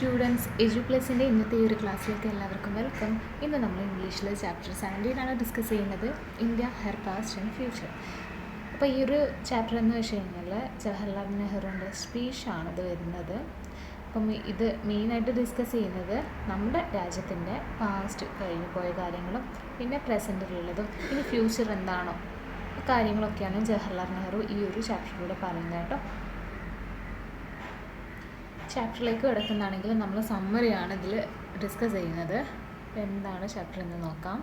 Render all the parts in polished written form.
Students എജുപ്ലസിൻ്റെ ഇന്നത്തെ ഈ ഒരു ക്ലാസ്സിലേക്ക് എല്ലാവർക്കും വെൽക്കം. ഇന്ന് നമ്മൾ ഇംഗ്ലീഷിലെ ചാപ്റ്റർ 17 ഡിസ്കസ് ചെയ്യുന്നത് India, her past and future. അപ്പോൾ ഈ ഒരു ചാപ്റ്റർ എന്ന് വെച്ച് കഴിഞ്ഞാൽ ജവഹർലാൽ നെഹ്റുവിൻ്റെ സ്പീച്ചാണിത് വരുന്നത്. അപ്പം ഇത് മെയിനായിട്ട് ഡിസ്കസ് ചെയ്യുന്നത് നമ്മുടെ രാജ്യത്തിൻ്റെ പാസ്റ്റ് കഴിഞ്ഞു പോയ കാര്യങ്ങളും പിന്നെ പ്രസൻറ്റിലുള്ളതും ഇനി ഫ്യൂച്ചർ എന്താണോ കാര്യങ്ങളൊക്കെയാണ് ജവഹർലാൽ നെഹ്റു ഈ ഒരു ചാപ്റ്ററിലൂടെ പറയുന്നത് കേട്ടോ. ചാപ്റ്ററിലേക്ക് കിടക്കുന്നതാണെങ്കിൽ നമ്മൾ സമ്മറിയാണ് ഇതിൽ ഡിസ്കസ് ചെയ്യുന്നത്. എന്താണ് ചാപ്റ്റർ എന്ന് നോക്കാം.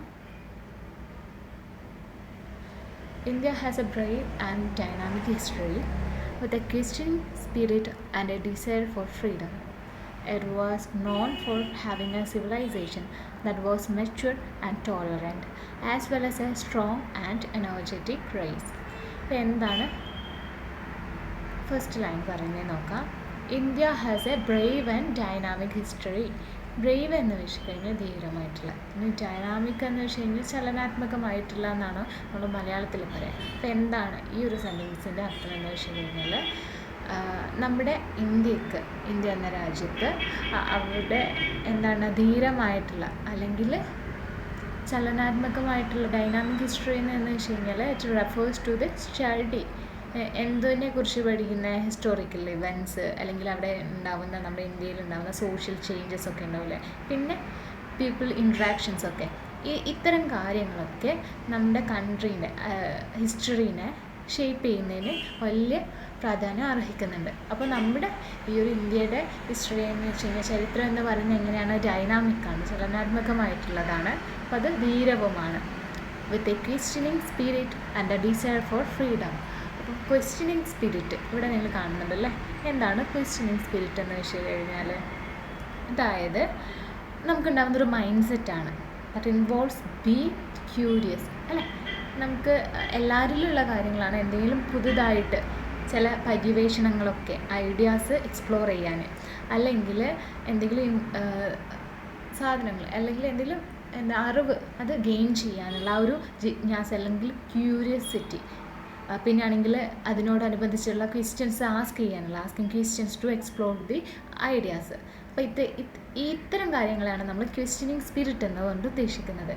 India has a brave and dynamic history with a questioning spirit and a desire for freedom. It was known for having a civilization that was mature and tolerant, as well as a strong and energetic race. എന്താണ് first line പറയുന്നത് നോക്കാം. India has a brave and dynamic history. Brave എന്ന് വെച്ച് കഴിഞ്ഞാൽ ധീരമായിട്ടുള്ള, ഇനി dynamic എന്ന് വെച്ച് കഴിഞ്ഞാൽ ചലനാത്മകമായിട്ടുള്ള എന്നാണ് നമ്മൾ മലയാളത്തിൽ പറയാം. അപ്പോൾ എന്താണ് ഈ ഒരു സെൻറ്റൻസിൻ്റെ അർത്ഥം എന്ന് വെച്ച് കഴിഞ്ഞാൽ നമ്മുടെ ഇന്ത്യ എന്ന രാജ്യത്ത് അവരുടെ എന്താണ് ധീരമായിട്ടുള്ള അല്ലെങ്കിൽ ചലനാത്മകമായിട്ടുള്ള ഡൈനാമിക് ഹിസ്റ്ററി എന്ന് വെച്ച് കഴിഞ്ഞാൽ it refers to the study, എന്തിനെ കുറിച്ച് പഠിക്കുന്ന ഹിസ്റ്റോറിക്കൽ ഇവൻറ്റ്സ് അല്ലെങ്കിൽ അവിടെ ഉണ്ടാകുന്ന നമ്മുടെ ഇന്ത്യയിൽ ഉണ്ടാകുന്ന സോഷ്യൽ ചേഞ്ചസ് ഒക്കെ ഉണ്ടാവില്ലേ, പിന്നെ പീപ്പിൾ ഇൻട്രാക്ഷൻസ് ഒക്കെ, ഇത്തരം കാര്യങ്ങളൊക്കെ നമ്മുടെ കൺട്രീൻ്റെ ഹിസ്റ്ററീനെ ഷേപ്പ് ചെയ്യുന്നതിന് വലിയ പ്രാധാന്യം അർഹിക്കുന്നുണ്ട്. അപ്പോൾ നമ്മുടെ ഈ ഒരു ഇന്ത്യയുടെ ഹിസ്റ്ററി എന്ന് വെച്ച് കഴിഞ്ഞാൽ ചരിത്രം എന്ന് പറയുന്നത് എങ്ങനെയാണ്, ഡൈനാമിക്കാണ്, ചലനാത്മകമായിട്ടുള്ളതാണ്. അപ്പോൾ അത് ധീരവുമാണ്. With a questioning spirit and a desire for freedom. അപ്പോൾ ക്വസ്റ്റ്യനിങ് സ്പിരിറ്റ് ഇവിടെ നിങ്ങൾ കാണുന്നുണ്ടല്ലേ. എന്താണ് ക്വസ്റ്റ്യനിങ് സ്പിരിറ്റ് എന്ന് വെച്ച് കഴിഞ്ഞാൽ, അതായത് നമുക്കുണ്ടാകുന്നൊരു മൈൻഡ് സെറ്റാണ്. ദാറ്റ് ഇൻവോൾവ്സ് ബി ക്യൂരിയസ് അല്ലേ. നമുക്ക് എല്ലാവരിലുള്ള കാര്യങ്ങളാണ്, എന്തെങ്കിലും പുതുതായിട്ട് ചില പര്യവേഷണങ്ങളൊക്കെ ഐഡിയാസ് എക്സ്പ്ലോർ ചെയ്യാൻ, അല്ലെങ്കിൽ എന്തെങ്കിലും സാധനങ്ങൾ അല്ലെങ്കിൽ എന്തെങ്കിലും അറിവ് അത് ഗെയിൻ ചെയ്യാനുള്ള ആ ഒരു ജിജ്ഞാസ അല്ലെങ്കിൽ ക്യൂരിയോസിറ്റി. പിന്നെ ആണെങ്കിൽ അതിനോടനുബന്ധിച്ചുള്ള questions asking questions to explore the ideas. അപ്പോൾ ഇത്തരം കാര്യങ്ങളാണ് നമ്മൾ ക്വസ്റ്റ്യനിങ് സ്പിരിറ്റ് എന്നുകൊണ്ട് ഉദ്ദേശിക്കുന്നത്.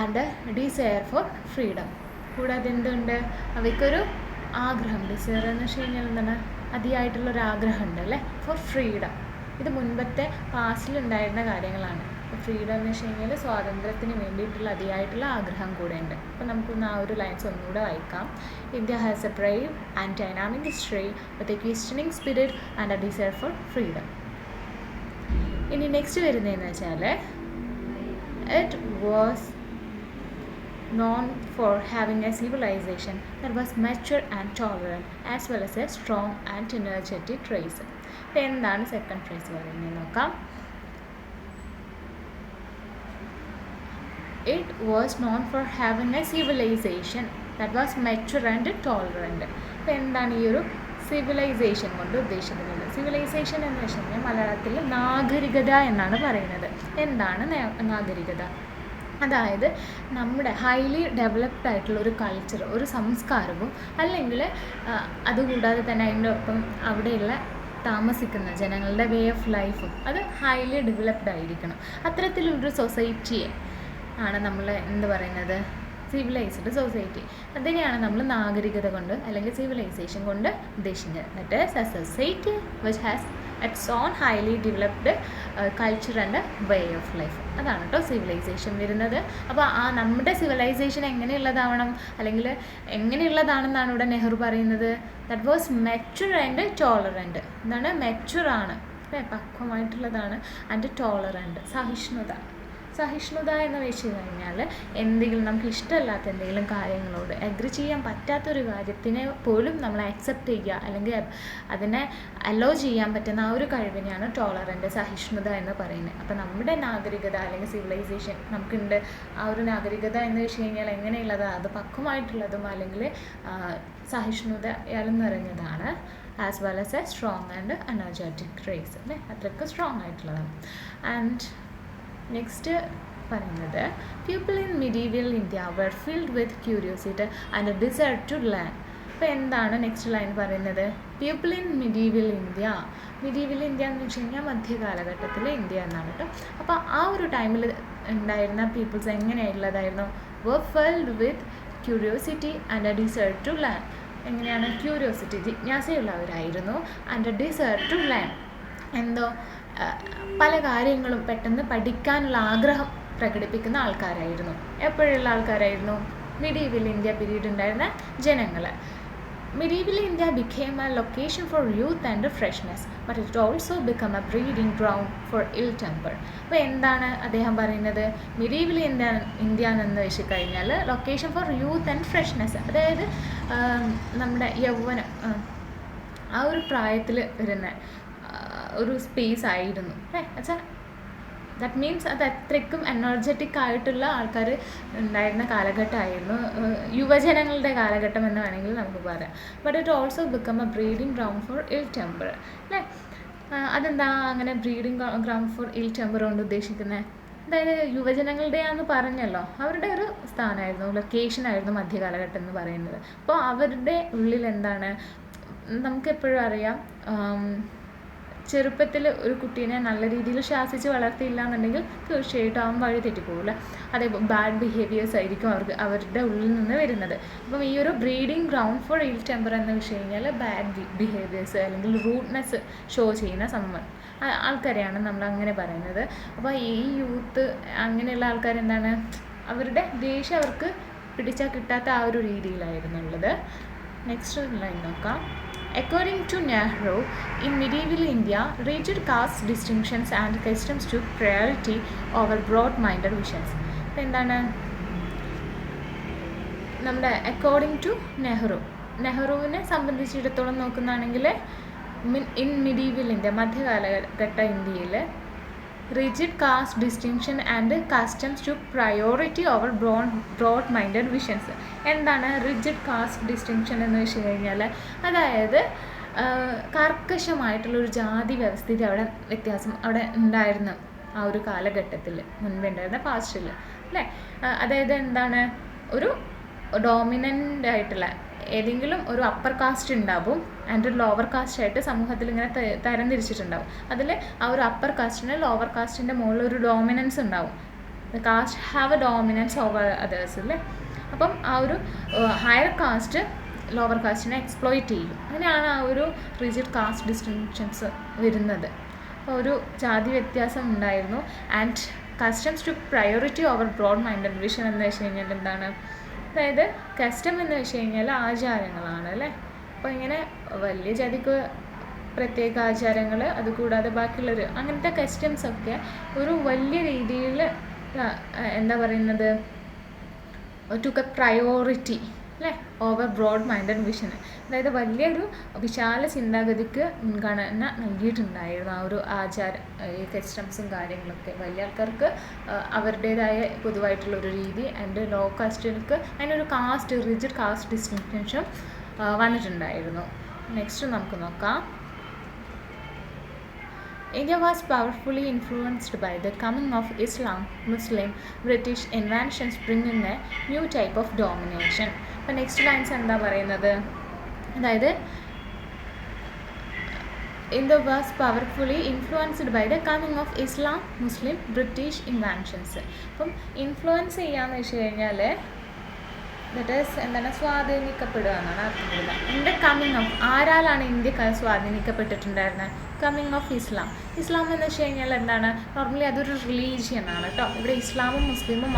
And desire for freedom. കൂടാതെ എന്തുണ്ട്, അവയ്ക്കൊരു ആഗ്രഹം, ഡിസയർ എന്ന് വെച്ച് കഴിഞ്ഞാൽ എന്താണ്, അതിയായിട്ടുള്ളൊരു ആഗ്രഹമുണ്ട് അല്ലേ, ഫോർ ഫ്രീഡം. ഇത് മുൻപത്തെ പാസ്റ്റിലുണ്ടായിരുന്ന കാര്യങ്ങളാണ്. ഫ്രീഡം എന്ന് വെച്ച് കഴിഞ്ഞാൽ സ്വാതന്ത്ര്യത്തിന് വേണ്ടിയിട്ടുള്ള അതിയായിട്ടുള്ള ആഗ്രഹം കൂടെ ഉണ്ട്. അപ്പോൾ നമുക്കൊന്ന് ആ ഒരു ലൈൻസ് ഒന്നുകൂടെ വായിക്കാം. India has a brave and dynamic history with a questioning spirit and a desire for freedom. ഇനി നെക്സ്റ്റ് വരുന്നതെന്ന് വെച്ചാൽ it was known for having a civilization that was mature and tolerant as well as a strong and energetic race. അപ്പോൾ എന്താണ് second phrase പറയുന്നത് നോക്കാം. It was known for having a civilization that was mature and tolerant. അപ്പോൾ എന്താണ് ഈ ഒരു civilisation കൊണ്ട് ഉദ്ദേശിക്കുന്നത്? സിവിലൈസേഷൻ എന്ന് വെച്ച് കഴിഞ്ഞാൽ മലയാളത്തിൽ നാഗരികത എന്നാണ് പറയുന്നത്. എന്താണ് നാഗരികത? അതായത് നമ്മുടെ ഹൈലി ഡെവലപ്ഡ് ആയിട്ടുള്ള ഒരു കൾച്ചർ, ഒരു സംസ്കാരവും അല്ലെങ്കിൽ അതുകൂടാതെ തന്നെ അതിൻ്റെ ഒപ്പം അവിടെയുള്ള താമസിക്കുന്ന ജനങ്ങളുടെ വേ ഓഫ് ലൈഫും അത് ഹൈലി ഡെവലപ്ഡ് ആയിരിക്കണം. അത്തരത്തിലൊരു സൊസൈറ്റിയെ ആണ് നമ്മൾ എന്ത് പറയുന്നത്, സിവിലൈസ്ഡ് സൊസൈറ്റി. അതിനെയാണ് നമ്മൾ നാഗരികത കൊണ്ട് അല്ലെങ്കിൽ സിവിലൈസേഷൻ കൊണ്ട് ഉദ്ദേശിക്കുന്നത്. That is A society which has it's on highly developed culture and way of life. അതാണ് കേട്ടോ സിവിലൈസേഷൻ വരുന്നത്. അപ്പോൾ നമ്മുടെ സിവിലൈസേഷൻ എങ്ങനെയുള്ളതാവണം അല്ലെങ്കിൽ എങ്ങനെയുള്ളതാണെന്നാണ് ഇവിടെ നെഹ്റു പറയുന്നത്. That was mature and tolerant. എന്താണ് മെച്യൂറാണ്, പക്വമായിട്ടുള്ളതാണ്, ആൻഡ് ടോളറൻറ്റ് സഹിഷ്ണുത എന്ന് വെച്ച് കഴിഞ്ഞാൽ എന്തെങ്കിലും നമുക്ക് ഇഷ്ടമല്ലാത്ത എന്തെങ്കിലും കാര്യങ്ങളോട് അഗ്രി ചെയ്യാൻ പറ്റാത്തൊരു കാര്യത്തിനെ പോലും നമ്മൾ ആക്സെപ്റ്റ് ചെയ്യുക അല്ലെങ്കിൽ അതിനെ അലോ ചെയ്യാൻ പറ്റുന്ന ആ ഒരു കഴിവിനെയാണ് ടോളറൻറ്റ്, സഹിഷ്ണുത എന്ന് പറയുന്നത്. അപ്പോൾ നമ്മുടെ നാഗരികത അല്ലെങ്കിൽ സിവിലൈസേഷൻ നമുക്കുണ്ട്. ആ ഒരു നാഗരികത എന്ന് വെച്ച് കഴിഞ്ഞാൽ എങ്ങനെയുള്ളതാണ്, അത് പക്വമായിട്ടുള്ളതും അല്ലെങ്കിൽ സഹിഷ്ണുതയാലും നിറഞ്ഞതാണ്. As well as a strong and energetic race അല്ലേ, അത്രയ്ക്ക് സ്ട്രോങ് ആയിട്ടുള്ളതാണ്. ആൻഡ് നെക്സ്റ്റ് പറയുന്നത് people in medieval India were filled with curiosity and desire to learn. അപ്പോൾ എന്താണ് നെക്സ്റ്റ് ലൈൻ പറയുന്നത്? People in medieval India. Medieval India എന്ന് വെച്ച് കഴിഞ്ഞാൽ മധ്യകാലഘട്ടത്തിലെ ഇന്ത്യ എന്നാണ് കേട്ടോ. അപ്പോൾ ആ ഒരു ടൈമിൽ ഉണ്ടായിരുന്ന പീപ്പിൾസ് എങ്ങനെയുള്ളതായിരുന്നു? Were filled with curiosity and a desire to learn. എങ്ങനെയാണ്? ക്യൂരിയോസിറ്റി, ജിജ്ഞാസയുള്ളവരായിരുന്നു. And a desire to learn, എന്തോ പല കാര്യങ്ങളും പെട്ടെന്ന് പഠിക്കാനുള്ള ആഗ്രഹം പ്രകടിപ്പിക്കുന്ന ആൾക്കാരായിരുന്നു. എപ്പോഴുള്ള ആൾക്കാരായിരുന്നു? മിഡീവൽ ഇന്ത്യ പീരീഡ് ഉണ്ടായിരുന്ന ജനങ്ങൾ. Medieval India became a location for youth and freshness, but it also became a breeding ground for ill temper. അപ്പോൾ എന്താണ് അദ്ദേഹം പറയുന്നത്? മിഡീവൽ ഇന്ത്യ എന്ന് വെച്ച് കഴിഞ്ഞാൽ location four youth and freshness, അതായത് നമ്മുടെ യൗവനം ആ ഒരു പ്രായത്തിൽ വരുന്ന ഒരു സ്പേസ് ആയിരുന്നു. വെച്ചാൽ ദാറ്റ് മീൻസ് അത് അത്രയ്ക്കും എനർജറ്റിക് ആയിട്ടുള്ള ആൾക്കാർ ഉണ്ടായിരുന്ന കാലഘട്ടമായിരുന്നു, യുവജനങ്ങളുടെ കാലഘട്ടം എന്ന് വേണമെങ്കിൽ നമുക്ക് പറയാം. But it also become A breeding ground four ഇൽ ടെമ്പർ അല്ലേ? അതെന്താ അങ്ങനെ ബ്രീഡിംഗ് ഗ്രൗണ്ട് ഫോർ ഇൽ ടെമ്പർ കൊണ്ട് ഉദ്ദേശിക്കുന്നത്? അതായത് യുവജനങ്ങളുടെയാണെന്ന് പറഞ്ഞല്ലോ, അവരുടെ ഒരു സ്ഥാനമായിരുന്നു, ലൊക്കേഷനായിരുന്നു മധ്യകാലഘട്ടം എന്ന് പറയുന്നത്. അപ്പോൾ അവരുടെ ഉള്ളിൽ എന്താണ്, നമുക്കെപ്പോഴും അറിയാം, ചെറുപ്പത്തിൽ ഒരു കുട്ടീനെ നല്ല രീതിയിൽ ശാസിച്ച് വളർത്തിയില്ല എന്നുണ്ടെങ്കിൽ തീർച്ചയായിട്ടും അവൻ വഴി തെറ്റിപ്പോകില്ല. അതേപോലെ ബാഡ് ബിഹേവിയേഴ്സ് ആയിരിക്കും അവരുടെ ഉള്ളിൽ നിന്ന് വരുന്നത്. അപ്പം ഈ ഒരു ബ്രീഡിംഗ് ഗ്രൗണ്ട് ഫോർ ഇൽ ടെമ്പർ എന്ന് വെച്ച് കഴിഞ്ഞാൽ ബാഡ് ബിഹേവിയേഴ്സ് അല്ലെങ്കിൽ റൂഡ്നെസ് ഷോ ചെയ്യുന്ന ആൾക്കാരെയാണ് നമ്മൾ അങ്ങനെ പറയുന്നത്. അപ്പോൾ ഈ യൂത്ത് അങ്ങനെയുള്ള ആൾക്കാരെന്താണ്, അവരുടെ ദേഷ്യം അവർക്ക് പിടിച്ചാൽ കിട്ടാത്ത ആ ഒരു രീതിയിലായിരുന്നുള്ളത്. നെക്സ്റ്റ് ലൈൻ നോക്കാം. According to Nehru, in medieval India, rigid caste distinctions and customs took priority over broad-minded visions. എന്താണ് നമ്മുടെ അക്കോർഡിംഗ് ടു നെഹ്റുവിനെ സംബന്ധിച്ചിടത്തോളം നോക്കുന്നതാണെങ്കിൽ ഇൻ മിഡീവൽ ഇന്ത്യ, മധ്യകാലഘട്ട ഇന്ത്യയിൽ rigid caste distinction and customs to priority over broad minded visions. എന്താണ് rigid caste distinction എന്ന് വെച്ച് കഴിഞ്ഞാൽ, അതായത് കർക്കശമായിട്ടുള്ളൊരു ജാതി വ്യവസ്ഥിതി വ്യത്യാസം അവിടെ ഉണ്ടായിരുന്നു ആ ഒരു കാലഘട്ടത്തിൽ, മുൻപേ ഉണ്ടായിരുന്ന പാസ്റ്റിൽ അല്ലേ? അതായത് എന്താണ്, ഒരു ഡോമിനൻ്റ് ആയിട്ടുള്ള ഏതെങ്കിലും ഒരു അപ്പർ കാസ്റ്റ് ഉണ്ടാവും ആൻഡ് ഒരു ലോവർ കാസ്റ്റ് ആയിട്ട് സമൂഹത്തിൽ ഇങ്ങനെ തരംതിരിച്ചിട്ടുണ്ടാവും. അതിൽ ആ ഒരു അപ്പർ കാസ്റ്റിന് ലോവർ കാസ്റ്റിൻ്റെ മുകളിൽ ഒരു ഡോമിനൻസ് ഉണ്ടാവും. Caste have a dominance over others അല്ലേ? അപ്പം ആ ഒരു ഹയർ കാസ്റ്റ് ലോവർ കാസ്റ്റിനെ എക്സ്പ്ലോയിറ്റ് ചെയ്യും. അങ്ങനെയാണ് ആ ഒരു റിജിഡ് കാസ്റ്റ് ഡിസ്റ്റിങ്ഷൻസ് വരുന്നത്. അപ്പോൾ ഒരു ജാതി വ്യത്യാസം ഉണ്ടായിരുന്നു. And customs to priority over broad minded vision എന്ന് വെച്ച് കഴിഞ്ഞാൽ എന്താണ്, അതായത് കസ്റ്റം എന്ന് വെച്ച് കഴിഞ്ഞാൽ ആചാരങ്ങളാണ് അല്ലേ? അപ്പോൾ ഇങ്ങനെ വലിയ ജാതിക്ക് പ്രത്യേക ആചാരങ്ങൾ, അതുകൂടാതെ ബാക്കിയുള്ളവർ അങ്ങനത്തെ കസ്റ്റംസൊക്കെ ഒരു വലിയ രീതിയിൽ എന്താ പറയുന്നത്, ടുക്ക് എ പ്രയോറിറ്റി അല്ലേ ഓവർ ബ്രോഡ് മൈൻഡഡ് വിഷന്. അതായത് വലിയൊരു വിശാല ചിന്താഗതിക്ക് മുൻഗണന നൽകിയിട്ടുണ്ടായിരുന്നു ആ ഒരു ഈ കസ്റ്റംസും കാര്യങ്ങളൊക്കെ. വലിയ ആൾക്കാർക്ക് അവരുടേതായ പൊതുവായിട്ടുള്ളൊരു രീതി, ആൻഡ് ലോ കാസ്റ്റുകൾക്ക് അതിനൊരു റിജിഡ് കാസ്റ്റ് ഡിസ്റ്റിങ്ഷൻ വന്നിട്ടുണ്ടായിരുന്നു. നെക്സ്റ്റ് നമുക്ക് നോക്കാം. India was powerfully influenced by the coming of Islam, Muslim, British inventions bringing a new type of domination. അപ്പോൾ നെക്സ്റ്റ് ലൈൻസ് എന്താ പറയുന്നത്, അതായത് India was powerfully influenced by the coming of Islam, Muslim, British inventions. അപ്പം influence ചെയ്യാന്ന് വെച്ച് കഴിഞ്ഞാൽ that is എന്താണ്, സ്വാധീനിക്കപ്പെടുക എന്നാണ് അർത്ഥം വരുന്നത്. ഇന്ത്യ കമ്മിങ് ഓഫ് ആരാലാണ് ഇന്ത്യ സ്വാധീനിക്കപ്പെട്ടിട്ടുണ്ടായിരുന്നത്? Coming of Islam. ഇസ്ലാം എന്ന് വെച്ച് കഴിഞ്ഞാൽ എന്താണ്, നോർമലി അതൊരു റിലീജിയൻ ആണ് കേട്ടോ. ഇവിടെ ഇസ്ലാമും മുസ്ലിമും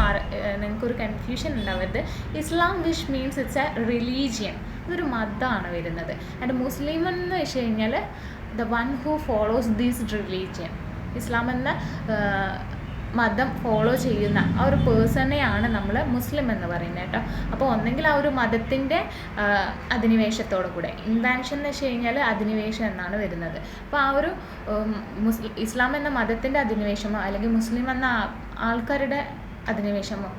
നിങ്ങൾക്കൊരു കൺഫ്യൂഷൻ ഉണ്ടാവരുത്. Islam which means it's a religion, ഇതൊരു മതമാണ് വരുന്നത്. ആൻഡ് മുസ്ലിം എന്ന് വെച്ച് കഴിഞ്ഞാൽ the one who follows this religion. Islam എന്ന മതം ഫോളോ ചെയ്യുന്ന ആ ഒരു പേഴ്സണെയാണ് നമ്മൾ മുസ്ലിം എന്ന് പറയുന്നത് കേട്ടോ. അപ്പോൾ ഒന്നെങ്കിൽ ആ ഒരു മതത്തിൻ്റെ അധിനിവേശത്തോടു കൂടെ, ഇൻവാൻഷൻ എന്ന് വെച്ച് കഴിഞ്ഞാൽ അധിനിവേശം എന്നാണ് വരുന്നത്. അപ്പോൾ ആ ഒരു ഇസ്ലാം എന്ന മതത്തിൻ്റെ അധിനിവേശമോ അല്ലെങ്കിൽ മുസ്ലിം എന്ന ആൾക്കാരുടെ അധിനിവേശമോ,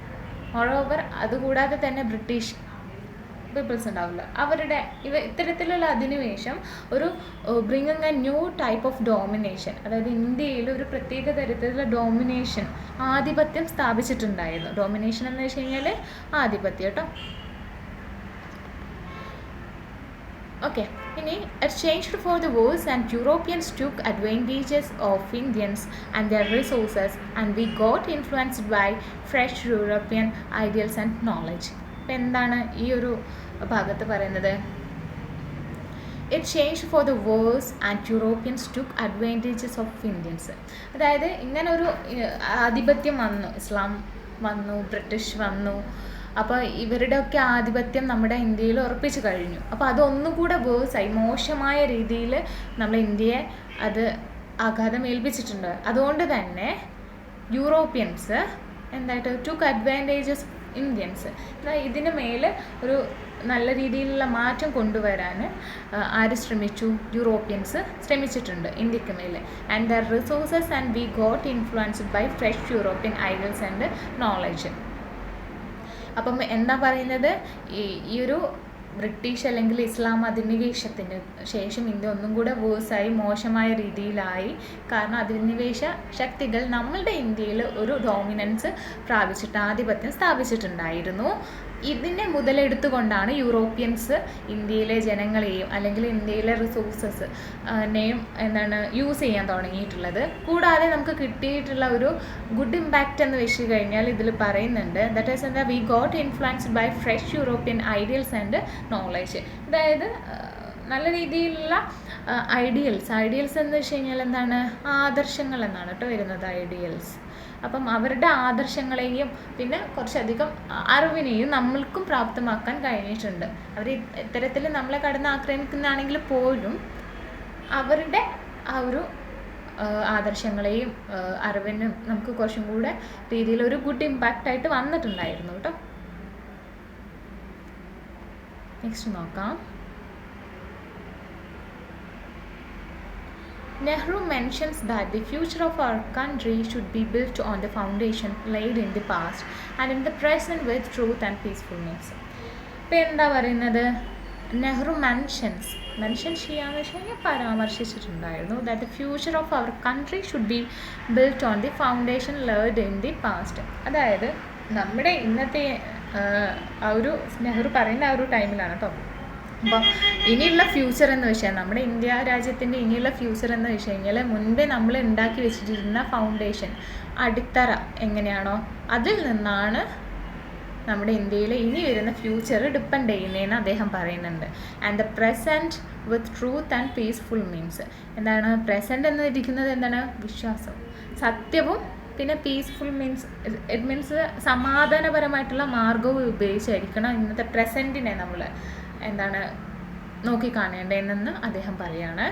മോറോവർ അതുകൂടാതെ തന്നെ ബ്രിട്ടീഷ് പീപ്പിൾസ് ഉണ്ടാവില്ല, അവരുടെ ഇത്തരത്തിലുള്ള അധിനിവേശം ഒരു bringing A new type of domination, അതായത് ഇന്ത്യയിൽ ഒരു പ്രത്യേക തരത്തിലുള്ള ഡോമിനേഷൻ, ആധിപത്യം സ്ഥാപിച്ചിട്ടുണ്ടായിരുന്നു. ഡോമിനേഷൻ എന്ന് വെച്ച് കഴിഞ്ഞാൽ ആധിപത്യം കേട്ടോ. ഓക്കെ, ഇനി it changed for the worse and Europeans took advantages of Indians and their resources and we got influenced by fresh European ideals and knowledge. ഇപ്പം എന്താണ് ഈ ഒരു ഭാഗത്ത് പറയുന്നത്? It change for the worse and Europeans took advantages of Indians. അതായത് ഇങ്ങനൊരു ആധിപത്യം വന്നു, ഇസ്ലാം വന്നു, ബ്രിട്ടീഷ് വന്നു. അപ്പോൾ ഇവരുടെയൊക്കെ ആധിപത്യം നമ്മുടെ ഇന്ത്യയിൽ ഉറപ്പിച്ചു കഴിഞ്ഞു. അപ്പോൾ അതൊന്നും കൂടെ വേഴ്സായി, മോശമായ രീതിയിൽ നമ്മൾ ഇന്ത്യയെ അത് ആഘാതം ഏൽപ്പിച്ചിട്ടുണ്ട്. അതുകൊണ്ട് തന്നെ യൂറോപ്യൻസ് എന്തായിട്ട് ടുക്ക് അഡ്വാൻറ്റേജസ് ഇന്ത്യൻസ്. ഇതിന് മേലെ ഒരു നല്ല രീതിയിലുള്ള മാറ്റം കൊണ്ടുവരാൻ ആര് ശ്രമിച്ചു? യൂറോപ്യൻസ് ശ്രമിച്ചിട്ടുണ്ട് ഇന്ത്യക്ക് മേലെ. And the resources and we got influenced by fresh European ideals and knowledge. അപ്പം എന്താ പറയുന്നത്? ഈ ഒരു ബ്രിട്ടീഷ് അല്ലെങ്കിൽ ഇസ്ലാം അധിനിവേശത്തിന് ശേഷം ഇന്ത്യ ഒന്നും കൂടെ വേഴ്സായി, മോശമായ രീതിയിലായി. കാരണം അധിനിവേശ ശക്തികൾ നമ്മളുടെ ഇന്ത്യയിൽ ഒരു ഡോമിനൻസ് പ്രാപിച്ചിട്ട് ആധിപത്യം സ്ഥാപിച്ചിട്ടുണ്ടായിരുന്നു. ഇതിനെ മുതലെടുത്തുകൊണ്ടാണ് യൂറോപ്യൻസ് ഇന്ത്യയിലെ ജനങ്ങളെയും അല്ലെങ്കിൽ ഇന്ത്യയിലെ റിസോഴ്സസ് നെയും യൂസ് ചെയ്യാൻ തുടങ്ങിയിട്ടുള്ളത്. കൂടാതെ നമുക്ക് കിട്ടിയിട്ടുള്ള ഒരു ഗുഡ് ഇമ്പാക്റ്റ് എന്ന് വെച്ച് കഴിഞ്ഞാൽ ഇതിൽ പറയുന്നുണ്ട്, ദാറ്റ് ഈസ് എന്താ, we got influenced by fresh European ideals and knowledge. അതായത് നല്ല രീതിയിലുള്ള ഐഡിയൽസ് എന്ന് വെച്ച് കഴിഞ്ഞാൽ എന്താണ്? ആദർശങ്ങൾ എന്നാണ് കേട്ടോ വരുന്നത് ഐഡിയൽസ്. അപ്പം അവരുടെ ആദർശങ്ങളെയും പിന്നെ കുറച്ചധികം അറിവിനെയും നമ്മൾക്കും പ്രാപ്തമാക്കാൻ കഴിഞ്ഞിട്ടുണ്ട്. അവർ ഇത്തരത്തിൽ നമ്മളെ കടന്ന് ആക്രമിക്കുന്നതാണെങ്കിൽ പോലും അവരുടെ ആ ഒരു ആദർശങ്ങളെയും അറിവിനും നമുക്ക് കുറച്ചും കൂടെ രീതിയിൽ ഒരു ഗുഡ് ഇമ്പാക്റ്റ് ആയിട്ട് വന്നിട്ടുണ്ടായിരുന്നു കേട്ടോ. നെക്സ്റ്റ് നോക്കാം. Nehru mentions that the future of our country should be built on the foundation laid in the past and in the present with truth and peacefulness. ഇപ്പം എന്താ പറയുന്നത്? നെഹ്റു മെൻഷൻ ചെയ്യാന്ന് വെച്ച് കഴിഞ്ഞാൽ പരാമർശിച്ചിട്ടുണ്ടായിരുന്നു that the future of our country should be built on the foundation laid in the past. അതായത് നമ്മുടെ ഇന്നത്തെ ആ ഒരു നെഹ്റു പറയുന്ന ആ ഒരു ടൈമിലാണ് കേട്ടോ. അപ്പം ഇനിയുള്ള ഫ്യൂച്ചർ എന്ന് വെച്ചാൽ നമ്മുടെ ഇന്ത്യ രാജ്യത്തിൻ്റെ ഇനിയുള്ള ഫ്യൂച്ചർ എന്ന് വെച്ച് കഴിഞ്ഞാൽ മുൻപേ നമ്മൾ ഉണ്ടാക്കി വെച്ചിട്ടിരുന്ന ഫൗണ്ടേഷൻ, അടിത്തറ എങ്ങനെയാണോ അതിൽ നിന്നാണ് നമ്മുടെ ഇന്ത്യയിലെ ഇനി വരുന്ന ഫ്യൂച്ചർ ഡിപ്പെൻഡ് ചെയ്യുന്നതെന്ന് അദ്ദേഹം പറയുന്നുണ്ട്. And the present with truth and peaceful means എന്താണ്? പ്രസൻറ്റ് എന്ന് ഇരിക്കുന്നത് എന്താണ്? വിശ്വാസം, സത്യവും പിന്നെ പീസ്ഫുൾ മീൻസ് ഇറ്റ് മീൻസ് സമാധാനപരമായിട്ടുള്ള മാർഗവും ഉപയോഗിച്ചായിരിക്കണം ഇന്നത്തെ പ്രസൻറ്റിനെ നമ്മൾ എന്താണ് നോക്കിക്കാണേണ്ടതെന്ന് അദ്ദേഹം പറയാണ്.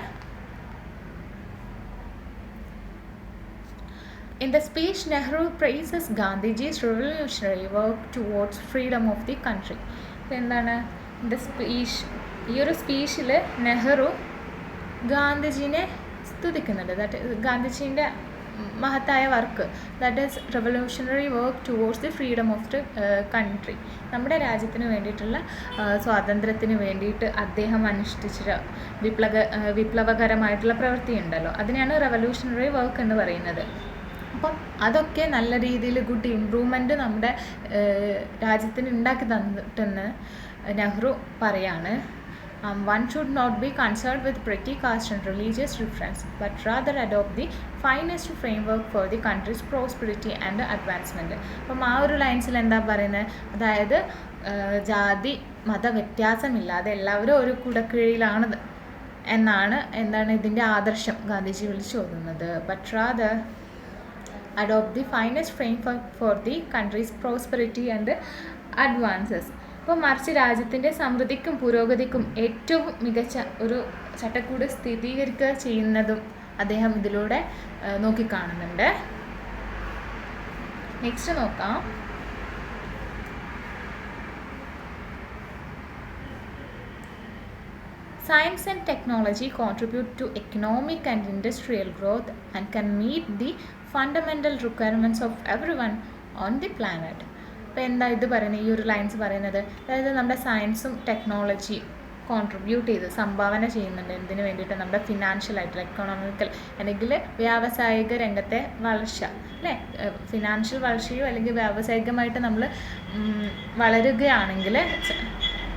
In the speech, Nehru praises Gandhiji's revolutionary work towards freedom of the country. എന്താണ് ഈ ഒരു സ്പീച്ചിൽ നെഹ്റു ഗാന്ധിജീനെ സ്തുതിക്കുന്നുണ്ട്. ഗാന്ധിജീൻ്റെ മഹത്തായ work, that is revolutionary work towards the freedom of the country. നമ്മുടെ രാജ്യത്തിന് വേണ്ടിയിട്ടുള്ള സ്വാതന്ത്ര്യത്തിന് വേണ്ടിയിട്ട് അദ്ദേഹം അനുഷ്ഠിച്ച വിപ്ലവകരമായിട്ടുള്ള പ്രവൃത്തി ഉണ്ടല്ലോ, അതിനെയാണ് റെവല്യൂഷണറി വർക്ക് എന്ന് പറയുന്നത്. അപ്പം അതൊക്കെ നല്ല രീതിയിൽ ഗുഡ് ഇമ്പ്രൂവ്മെൻറ്റ് നമ്മുടെ രാജ്യത്തിന് ഉണ്ടാക്കി തന്നിട്ടെന്ന് നെഹ്റു പറയാണ്. One should not be concerned with petty caste and religious difference, but rather adopt the finest framework for the country's prosperity and advancement. അപ്പം ആ ഒരു ലൈൻസിൽ എന്താ പറയുന്നത്? അതായത് ജാതി മത വ്യത്യാസമില്ലാതെ എല്ലാവരും ഒരു കുടക്കീഴിലാണ് എന്താണ് ഇതിൻ്റെ ആദർശം ഗാന്ധിജി വിളിച്ചു ഓതുന്നത്. But rather adopt the finest framework for the country's prosperity and advances. അപ്പോൾ മറിച്ച് രാജ്യത്തിൻ്റെ സമൃദ്ധിക്കും പുരോഗതിക്കും ഏറ്റവും മികച്ച ഒരു ചട്ടക്കൂട് സ്ഥിരീകരിക്കുക ചെയ്യുന്നതും അദ്ദേഹം ഇതിലൂടെ നോക്കിക്കാണുന്നുണ്ട്. നെക്സ്റ്റ് നോക്കാം. Science and technology contribute to economic and industrial growth and can meet the fundamental requirements of everyone on the planet. അപ്പോൾ എന്താ ഇത് പറയുന്നത്? ഈ ഒരു ലൈൻസ് പറയുന്നത് അതായത് നമ്മുടെ സയൻസും ടെക്നോളജിയും കോൺട്രിബ്യൂട്ട് ചെയ്ത് സംഭാവന ചെയ്യുന്നുണ്ട് എന്തിനു വേണ്ടിയിട്ട്? നമ്മുടെ ഫിനാൻഷ്യലായിട്ടുള്ള എക്കണോമിക്കൽ അല്ലെങ്കിൽ വ്യാവസായിക രംഗത്തെ വളർച്ച അല്ലേ? ഫിനാൻഷ്യൽ വളർച്ചയോ അല്ലെങ്കിൽ വ്യാവസായികമായിട്ട് നമ്മൾ വളരുകയാണെങ്കിൽ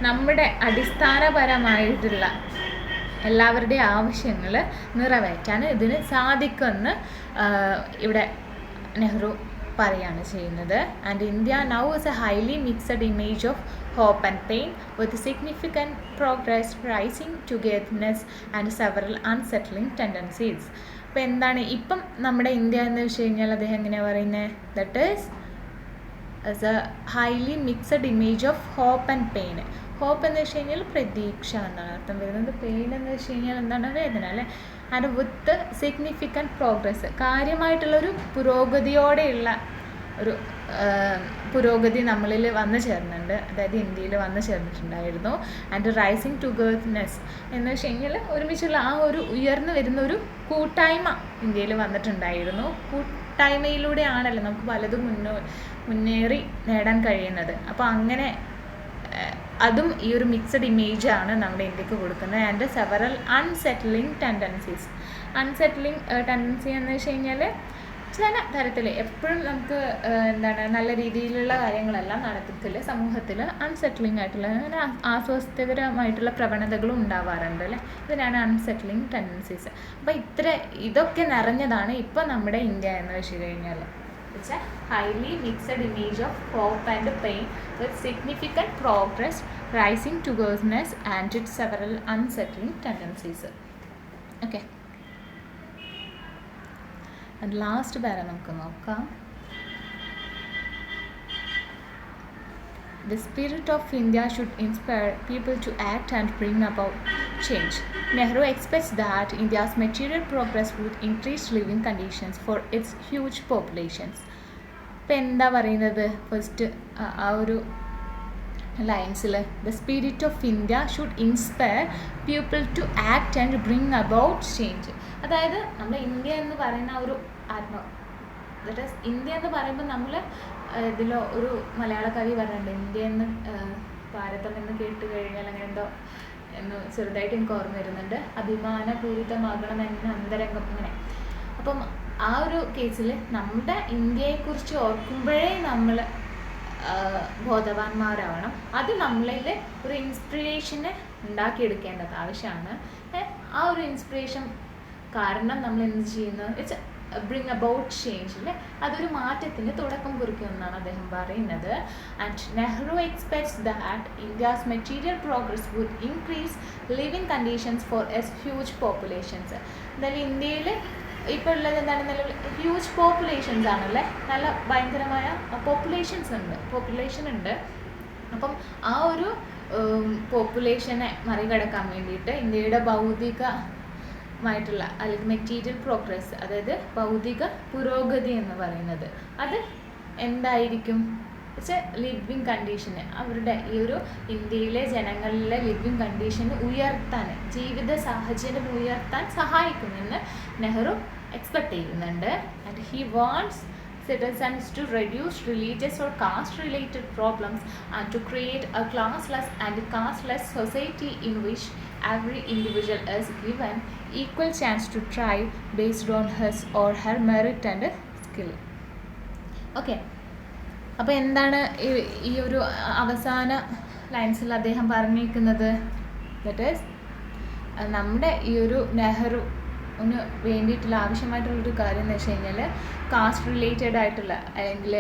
നമ്മുടെ അടിസ്ഥാനപരമായിട്ടുള്ള എല്ലാവരുടെയും ആവശ്യങ്ങൾ നിറവേറ്റാൻ ഇതിന് സാധിക്കുമെന്ന് ഇവിടെ നെഹ്റു പറയുകയാണ് ചെയ്യുന്നത്. And India now is A highly mixed image of hope and pain with significant progress, rising togetherness and several unsettling tendencies. അപ്പോൾ എന്താണ് ഇപ്പം നമ്മുടെ ഇന്ത്യ എന്ന് വെച്ച് കഴിഞ്ഞാൽ അദ്ദേഹം എങ്ങനെയാണ് പറയുന്നത്? That is as a highly mixed image of hope and pain. Hope എന്ന് വെച്ച് കഴിഞ്ഞാൽ പ്രതീക്ഷ എന്നാണ് അർത്ഥം വരുന്നത്. പെയിൻ എന്ന് വെച്ച് കഴിഞ്ഞാൽ എന്താണ്? വേദന അല്ലേ. ആൻഡ് വിത്ത് സിഗ്നിഫിക്കൻറ്റ് പ്രോഗ്രസ്, കാര്യമായിട്ടുള്ളൊരു പുരോഗതിയോടെയുള്ള ഒരു പുരോഗതി നമ്മളിൽ വന്നു ചേർന്നുണ്ട്, അതായത് ഇന്ത്യയിൽ വന്നു ചേർന്നിട്ടുണ്ടായിരുന്നു. ആൻഡ് റൈസിങ് ടുഗദർനെസ് എന്ന് വെച്ച് കഴിഞ്ഞാൽ ഒരുമിച്ചുള്ള ആ ഒരു ഉയർന്നു വരുന്ന ഒരു കൂട്ടായ്മ ഇന്ത്യയിൽ വന്നിട്ടുണ്ടായിരുന്നു. കൂട്ടായ്മയിലൂടെയാണല്ലോ നമുക്ക് പലതും മുന്നേറി നേടാൻ കഴിയുന്നത്. അപ്പോൾ അങ്ങനെ അതും ഈ ഒരു മിക്സഡ് ഇമേജാണ് നമ്മുടെ ഇന്ത്യക്ക് കൊടുക്കുന്നത്. And several unsettling tendencies. Unsettling tendency എന്ന് വെച്ച് കഴിഞ്ഞാൽ ചില തരത്തിൽ എപ്പോഴും നമുക്ക് എന്താണ് നല്ല രീതിയിലുള്ള കാര്യങ്ങളെല്ലാം നടത്തിക്കില്ല, സമൂഹത്തിൽ അൺസെറ്റിലിംഗ് ആയിട്ടുള്ള അങ്ങനെ അസ്വസ്ഥകരമായിട്ടുള്ള പ്രവണതകളും ഉണ്ടാവാറുണ്ട് അല്ലേ. ഇതിനാണ് അൺസെറ്റിലിംഗ് ടെൻഡൻസീസ്. അപ്പോൾ ഇതൊക്കെ നിറഞ്ഞതാണ് ഇപ്പോൾ നമ്മുടെ ഇന്ത്യ എന്ന് വെച്ച് കഴിഞ്ഞാൽ. It's a highly mixed image of hope and pain with significant progress, rising togetherness and it's several unsettling tendencies. Okay, and last para നമുക്ക് നോക്കാം. The spirit of India should inspire people to act and bring about change. Nehru expects that India's material progress would increase living conditions for its huge populations. ഇപ്പം എന്താ പറയുന്നത്? First ആ ഒരു ലൈൻസിൽ the spirit of India should inspire people to act and bring about change. അതായത് നമ്മുടെ India എന്ന് പറയുന്ന ഒരു ദാറ്റ് ഈസ് ഇന്ത്യ എന്ന് പറയുമ്പോൾ നമ്മൾ ഇതിലോ ഒരു മലയാള കവി പറഞ്ഞിട്ടുണ്ട്, ഇന്ത്യ എന്ന് ഭാരതം എന്ന് കേട്ട് കഴിഞ്ഞാൽ അങ്ങനെ എന്തോ എന്ന് ചെറുതായിട്ട് എനിക്ക് ഓർമ്മ വരുന്നുണ്ട്, അഭിമാനപൂരിതമാകണം എന്ന അന്തരംഗം അങ്ങനെ. അപ്പം ആ ഒരു കേസിൽ നമ്മുടെ ഇന്ത്യയെക്കുറിച്ച് ഓർക്കുമ്പോഴേ നമ്മൾ ബോധവാന്മാരാവണം. അത് നമ്മളിൽ ഒരു ഇൻസ്പിറേഷനെ ഉണ്ടാക്കിയെടുക്കേണ്ടത് ആവശ്യമാണ്. ആ ഒരു ഇൻസ്പിറേഷൻ കാരണം നമ്മൾ എന്ത് ചെയ്യുന്നു? ഇറ്റ്സ് ബ്രിങ് അബൌട്ട് ചേഞ്ച് അല്ലേ, അതൊരു മാറ്റത്തിന് തുടക്കം കുറിക്കുമെന്നാണ് അദ്ദേഹം പറയുന്നത്. And Nehru expects that India's material progress would increase living conditions for its huge populations. എന്തായാലും ഇന്ത്യയിൽ ഇപ്പോൾ ഉള്ളത് എന്താണ്? നിലവിൽ ഹ്യൂജ് പോപ്പുലേഷൻസ് ആണല്ലേ, നല്ല ഭയങ്കരമായ പോപ്പുലേഷൻ ഉണ്ട്. അപ്പം ആ ഒരു പോപ്പുലേഷനെ മറികടക്കാൻ വേണ്ടിയിട്ട് ഇന്ത്യയുടെ ഭൗതികമായിട്ടുള്ള അല്ലെങ്കിൽ മെറ്റീരിയൽ പ്രോഗ്രസ്, അതായത് ഭൗതിക പുരോഗതി എന്ന് പറയുന്നത് അത് എന്തായിരിക്കും? ലിവിങ് കണ്ടീഷന്, അവരുടെ ഈ ഒരു ഇന്ത്യയിലെ ജനങ്ങളിലെ ലിവിങ് കണ്ടീഷന് ഉയർത്താൻ, ജീവിത സാഹചര്യം ഉയർത്താൻ സഹായിക്കുമെന്ന് നെഹ്റു എക്സ്പെക്ട് ചെയ്യുന്നുണ്ട്. And he wants citizens to reduce religious or caste-related problems and to create a classless and casteless society in which every individual is given equal chance to thrive based on his or her merit and skill. Okay. അപ്പോൾ എന്താണ് ഈ ഒരു അവസാന ലൈൻസിൽ അദ്ദേഹം പറഞ്ഞിരിക്കുന്നത്? That is നമ്മുടെ ഈ ഒരു നെഹ്റുവിന് വേണ്ടിയിട്ടുള്ള ആവശ്യമായിട്ടുള്ളൊരു കാര്യം എന്ന് വെച്ച് കഴിഞ്ഞാൽ കാസ്റ്റ് റിലേറ്റഡ് ആയിട്ടുള്ള അല്ലെങ്കിൽ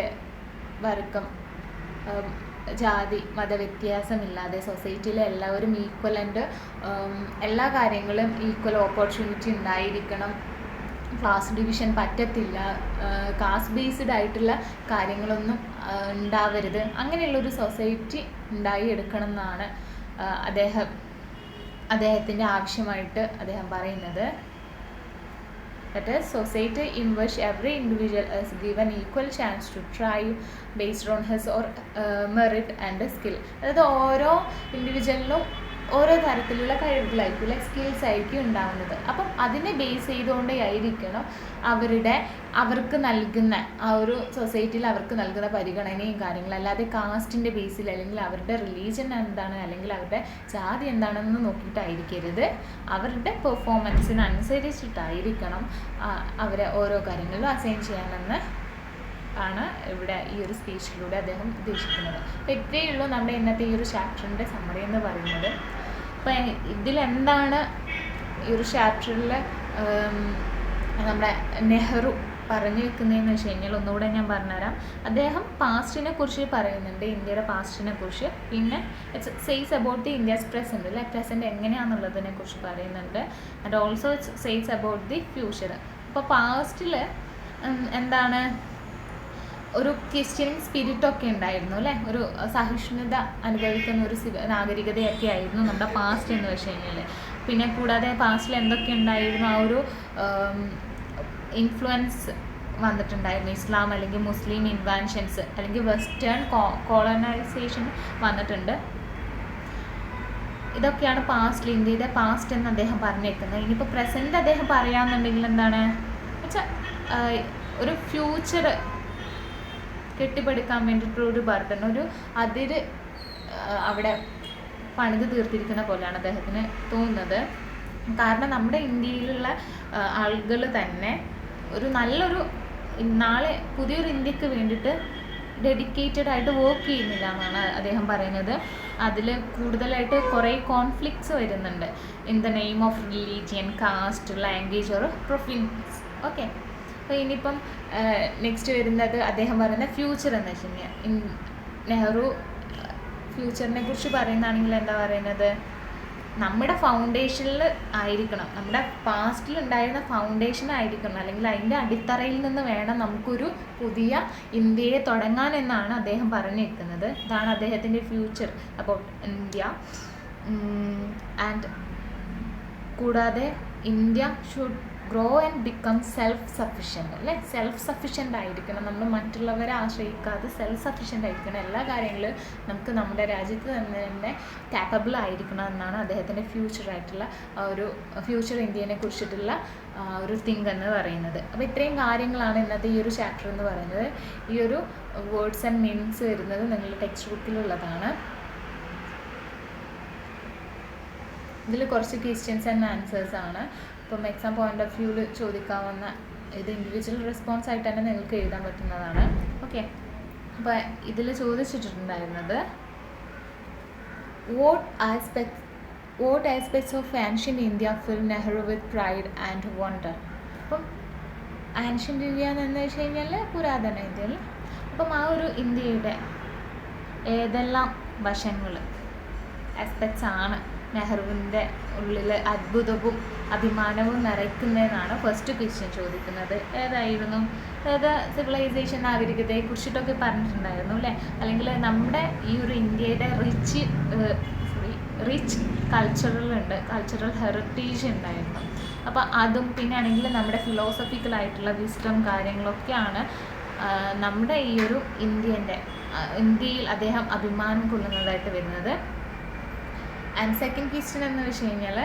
വർഗം, ജാതി, മതവ്യത്യാസമില്ലാതെ സൊസൈറ്റിയിലെ എല്ലാവരും ഈക്വൽ ആൻഡ് എല്ലാ കാര്യങ്ങളും ഈക്വൽ ഓപ്പർച്യൂണിറ്റി ഉണ്ടായിരിക്കണം, ക്ലാസ് ഡിവിഷൻ പറ്റത്തില്ല, കാസ്റ്റ് ബേസ്ഡ് ആയിട്ടുള്ള കാര്യങ്ങളൊന്നും ഉണ്ടാവരുത്, അങ്ങനെയുള്ളൊരു സൊസൈറ്റി ഉണ്ടായി എടുക്കണം എന്നാണ് അദ്ദേഹത്തിൻ്റെ ആവശ്യമായിട്ട് അദ്ദേഹം പറയുന്നത്. That is, society in which every individual is given equal chance to thrive based on his or merit and skill. അതായത് ഓരോ ഇൻഡിവിജ്വലിനും ഓരോ തരത്തിലുള്ള കഴിവുകളായിരിക്കും, സ്കിൽസ് ആയിരിക്കും ഉണ്ടാവുന്നത്. അപ്പം അതിനെ ബേസ് ചെയ്തുകൊണ്ടേ ആയിരിക്കണം അവർക്ക് നൽകുന്ന ആ ഒരു സൊസൈറ്റിയിൽ അവർക്ക് നൽകുന്ന പരിഗണനയും കാര്യങ്ങളും. അല്ലാതെ കാസ്റ്റിൻ്റെ ബേസിൽ അല്ലെങ്കിൽ അവരുടെ റിലീജിയൻ എന്താണ് അല്ലെങ്കിൽ അവരുടെ ജാതി എന്താണെന്ന് നോക്കിയിട്ടായിരിക്കരുത്, അവരുടെ പെർഫോമൻസിനനുസരിച്ചിട്ടായിരിക്കണം അവരെ ഓരോ കാര്യങ്ങളിലും അസൈൻ ചെയ്യാനെന്ന് ആണ് ഇവിടെ ഈ ഒരു സ്പീച്ചിലൂടെ അദ്ദേഹം ഉദ്ദേശിക്കുന്നത്. അപ്പോൾ ഇത്രയേ ഉള്ളൂ നമ്മുടെ ഇന്നത്തെ ഈ ഒരു ചാപ്റ്ററിൻ്റെ സമ്മറി എന്ന് പറയുന്നത്. അപ്പോൾ ഇതിലെന്താണ് ഈ ഒരു ചാപ്റ്ററിൽ നമ്മുടെ നെഹ്റു പറഞ്ഞു വെക്കുന്നതെന്ന് വെച്ച് കഴിഞ്ഞാൽ ഒന്നുകൂടെ ഞാൻ പറഞ്ഞുതരാം. അദ്ദേഹം പാസ്റ്റിനെ കുറിച്ച് പറയുന്നുണ്ട്, ഇന്ത്യയുടെ പാസ്റ്റിനെ കുറിച്ച്. പിന്നെ it's says about the India's present, അല്ലെ പ്രസൻറ്റ് എങ്ങനെയാണെന്നുള്ളതിനെ കുറിച്ച് പറയുന്നുണ്ട്. And also it's says about the future. അപ്പോൾ പാസ്റ്റിൽ എന്താണ് ഒരു ക്രിസ്ത്യൻ സ്പിരിറ്റൊക്കെ ഉണ്ടായിരുന്നു, അല്ലേ? ഒരു സഹിഷ്ണുത അനുഭവിക്കുന്ന ഒരു നാഗരികതയൊക്കെ ആയിരുന്നു നമ്മുടെ പാസ്റ്റ് എന്ന് വെച്ച് കഴിഞ്ഞാൽ. പിന്നെ കൂടാതെ പാസ്റ്റിൽ എന്തൊക്കെ ഉണ്ടായിരുന്നു, ആ ഒരു ഇൻഫ്ലുവൻസ് വന്നിട്ടുണ്ടായിരുന്നു. ഇസ്ലാം അല്ലെങ്കിൽ മുസ്ലിം ഇൻവാൻഷൻസ് അല്ലെങ്കിൽ വെസ്റ്റേൺ കോളനൈസേഷൻ വന്നിട്ടുണ്ട്. ഇതൊക്കെയാണ് പാസ്റ്റിൽ, ഇന്ത്യയുടെ പാസ്റ്റ് എന്ന് അദ്ദേഹം പറഞ്ഞേക്കുന്നത്. ഇനിയിപ്പോൾ പ്രസൻറ്റ് അദ്ദേഹം പറയാമെന്നുണ്ടെങ്കിൽ എന്താണ് വെച്ചാൽ ഒരു ഫ്യൂച്ചർ കെട്ടിപ്പടുക്കാൻ വേണ്ടിയിട്ടുള്ളൊരു ബർഡൻ, ഒരു അതിര് അവിടെ പണിത് തീർത്തിരിക്കുന്ന പോലെയാണ് അദ്ദേഹത്തിന് തോന്നുന്നത്. കാരണം നമ്മുടെ ഇന്ത്യയിലുള്ള ആളുകൾ തന്നെ ഒരു നല്ലൊരു നാളെ പുതിയൊരു ഇന്ത്യക്ക് വേണ്ടിയിട്ട് ഡെഡിക്കേറ്റഡ് ആയിട്ട് വർക്ക് ചെയ്യുന്നില്ല എന്നാണ് അദ്ദേഹം പറയുന്നത്. അതിൽ കൂടുതലായിട്ട് കുറേ കോൺഫ്ലിക്ട്സ് വരുന്നുണ്ട് in the name of religion, caste, language or provinces. Okay, അപ്പോൾ ഇനിയിപ്പം നെക്സ്റ്റ് വരുന്നത് അദ്ദേഹം പറയുന്ന ഫ്യൂച്ചർ എന്ന് വെച്ച് കഴിഞ്ഞാൽ നെഹ്റു ഫ്യൂച്ചറിനെ കുറിച്ച് പറയുന്നതാണെങ്കിൽ എന്താ പറയുന്നത്, നമ്മുടെ ഫൗണ്ടേഷനിൽ ആയിരിക്കണം, നമ്മുടെ പാസ്റ്റിൽ ഉണ്ടായിരുന്ന ഫൗണ്ടേഷൻ ആയിരിക്കണം, അല്ലെങ്കിൽ അതിൻ്റെ അടിത്തറയിൽ നിന്ന് വേണം നമുക്കൊരു പുതിയ ഇന്ത്യയെ തുടങ്ങാൻ എന്നാണ് അദ്ദേഹം പറഞ്ഞിരിക്കുന്നത്. ഇതാണ് അദ്ദേഹത്തിൻ്റെ ഫ്യൂച്ചർ അബൌട്ട് ഇന്ത്യ. ആൻഡ് കൂടാതെ India should grow and become self sufficient, അല്ലേ? സെൽഫ് സഫിഷ്യൻ്റ് ആയിരിക്കണം, നമ്മൾ മറ്റുള്ളവരെ ആശ്രയിക്കാതെ സെൽഫ് സഫിഷ്യൻ്റ് ആയിരിക്കണം. എല്ലാ കാര്യങ്ങളും നമുക്ക് നമ്മുടെ രാജ്യത്ത് തന്നെ കാപ്പബിൾ ആയിരിക്കണം എന്നാണ് അദ്ദേഹത്തിൻ്റെ ഫ്യൂച്ചറായിട്ടുള്ള ഒരു ഫ്യൂച്ചർ ഇന്ത്യനെ കുറിച്ചിട്ടുള്ള ഒരു തിങ്ക് എന്ന് പറയുന്നത്. അപ്പോൾ ഇത്രയും കാര്യങ്ങളാണ് ഇന്നത്തെ ഈ ഒരു ചാപ്റ്റർ എന്ന് പറയുന്നത്. ഈ ഒരു വേർഡ്സ് ആൻഡ് മീനിങ്സ് വരുന്നത് നിങ്ങളുടെ ടെക്സ്റ്റ് ബുക്കിലുള്ളതാണ്. ഇതിൽ കുറച്ച് ക്വസ്റ്റ്യൻസ് ആൻഡ് ആൻസേഴ്സ് ആണ്. ഇപ്പം എക്സാം പോയിന്റ് ഓഫ് വ്യൂവിൽ ചോദിക്കാവുന്ന ഇത് ഇൻഡിവിജ്വൽ റെസ്പോൺസ് ആയിട്ട് തന്നെ നിങ്ങൾക്ക് എഴുതാൻ പറ്റുന്നതാണ്. ഓക്കെ, അപ്പോൾ ഇതിൽ ചോദിച്ചിട്ടുണ്ടായിരുന്നത് what aspects of ancient India fill Nehru with pride and wonder. അപ്പം ആൻഷ്യൻ്റ് ഇന്ത്യ എന്ന് വെച്ച് കഴിഞ്ഞാൽ പുരാതന ഇന്ത്യ അല്ലേ. അപ്പം ആ ഒരു ഇന്ത്യയുടെ ഏതെല്ലാം വശങ്ങൾ ആസ്പെക്ട്സ് ആണ് നെഹ്റുവിൻ്റെ ഉള്ളിൽ അത്ഭുതവും അഭിമാനവും നിറയ്ക്കുന്നതെന്നാണ് ഫസ്റ്റ് ക്വസ്റ്റ്യൻ ചോദിക്കുന്നത്. ഏതായിരുന്നു? അതായത് സിവിലൈസേഷൻ, നാഗരികതയെ കുറിച്ചിട്ടൊക്കെ പറഞ്ഞിട്ടുണ്ടായിരുന്നു, അല്ലേ? അല്ലെങ്കിൽ നമ്മുടെ ഈ ഒരു ഇന്ത്യയുടെ റിച്ച് കൾച്ചറൽ ഹെറിറ്റേജ് ഉണ്ടായിരുന്നു. അപ്പോൾ അതും പിന്നെ ആണെങ്കിൽ നമ്മുടെ ഫിലോസഫിക്കലായിട്ടുള്ള വിസ്ഡം കാര്യങ്ങളൊക്കെയാണ് നമ്മുടെ ഈ ഒരു ഇന്ത്യയിൽ അദ്ദേഹം അഭിമാനം കൊള്ളുന്നതായിട്ട് വരുന്നത്. ആൻഡ് സെക്കൻഡ് ക്വസ്റ്റ്യൻ എന്ന് വെച്ച് കഴിഞ്ഞാൽ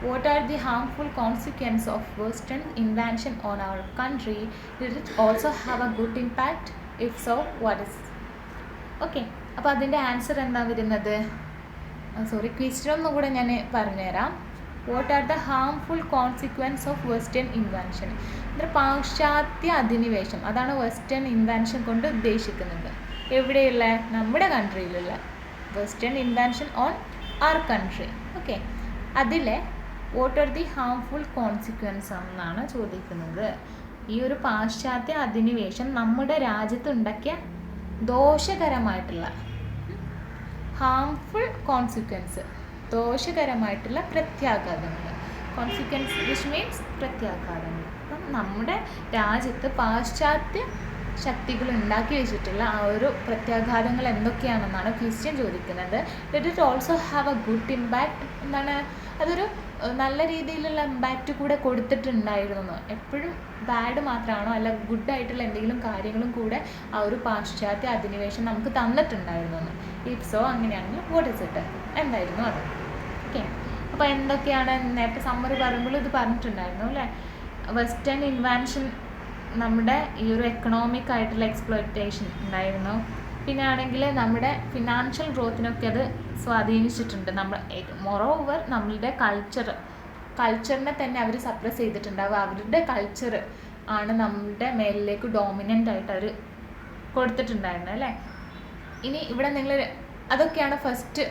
what are the harmful consequences of Western invention on our country? Did it also have a good impact? If so, what is? Okay, അപ്പോൾ അതിൻ്റെ ആൻസർ എന്താ വരുന്നത്? ക്വസ്റ്റ്യൻ ഒന്നും കൂടെ ഞാൻ പറഞ്ഞുതരാം. What are the harmful consequence of western invention? പാശ്ചാത്യ അധിനിവേശം, അതാണ് വെസ്റ്റേൺ ഇൻവെൻഷൻ കൊണ്ട് ഉദ്ദേശിക്കുന്നത്. എവിടെയുള്ള? നമ്മുടെ കൺട്രിയിലുള്ള western invention on our country. Okay, അതിലെ what are the harmful consequence എന്നാണ് ചോദിക്കുന്നത്. ഈ ഒരു പാശ്ചാത്യ അധിനിവേശം നമ്മുടെ രാജ്യത്ത് ഉണ്ടാക്കിയ ദോഷകരമായിട്ടുള്ള ഹാംഫുൾ കോൺസിക്വൻസ്, ദോഷകരമായിട്ടുള്ള പ്രത്യാഘാതങ്ങൾ. കോൺസിക്വൻസ് വിച്ച് മീൻസ് പ്രത്യാഘാതങ്ങൾ. അപ്പം നമ്മുടെ രാജ്യത്ത് പാശ്ചാത്യ ശക്തികൾ ഉണ്ടാക്കി വെച്ചിട്ടുള്ള ആ ഒരു പ്രത്യാഘാതങ്ങൾ എന്തൊക്കെയാണെന്നാണ് ക്വസ്റ്റ്യൻ ചോദിക്കുന്നത്. Did it also have a good impact? എന്താണ്, അതൊരു നല്ല രീതിയിലുള്ള ഇമ്പാക്റ്റ് കൂടെ കൊടുത്തിട്ടുണ്ടായിരുന്നു. എപ്പോഴും ബാഡ് മാത്രമാണോ അല്ല ഗുഡായിട്ടുള്ള എന്തെങ്കിലും കാര്യങ്ങളും കൂടെ ആ ഒരു പാശ്ചാത്യ അധിനിവേശം നമുക്ക് തന്നിട്ടുണ്ടായിരുന്നു? ഇഫ് സോ, അങ്ങനെയാണെങ്കിൽ വാട്ട് ഇസ് ഇറ്റ്? എന്തായിരുന്നു അത്? ഓക്കെ, അപ്പോൾ എന്തൊക്കെയാണ് നേരത്തെ സമ്മറി പറയുമ്പോൾ ഇത് പറഞ്ഞിട്ടുണ്ടായിരുന്നു, അല്ലേ? വെസ്റ്റേൺ ഇൻവെൻഷൻ നമ്മുടെ ഈ ഒരു എക്കണോമിക് ആയിട്ടുള്ള എക്സ്പ്ലോയിറ്റേഷൻ ഉണ്ടായിരുന്നു. പിന്നെ ആണെങ്കിൽ നമ്മുടെ ഫിനാൻഷ്യൽ ഗ്രോത്തിനൊക്കെ അത് സ്വാധീനിച്ചിട്ടുണ്ട്. മോറോവർ നമ്മളുടെ കൾച്ചറിനെ തന്നെ അവർ സപ്രസ് ചെയ്തിട്ടുണ്ടാവും. അവരുടെ കൾച്ചർ ആണ് നമ്മുടെ മേലിലേക്ക് ഡോമിനൻ്റ് ആയിട്ട് അവർ കൊടുത്തിട്ടുണ്ടായിരുന്നത്, അല്ലേ? ഇനി ഇവിടെ നിങ്ങൾ അതൊക്കെയാണ് ഫസ്റ്റ്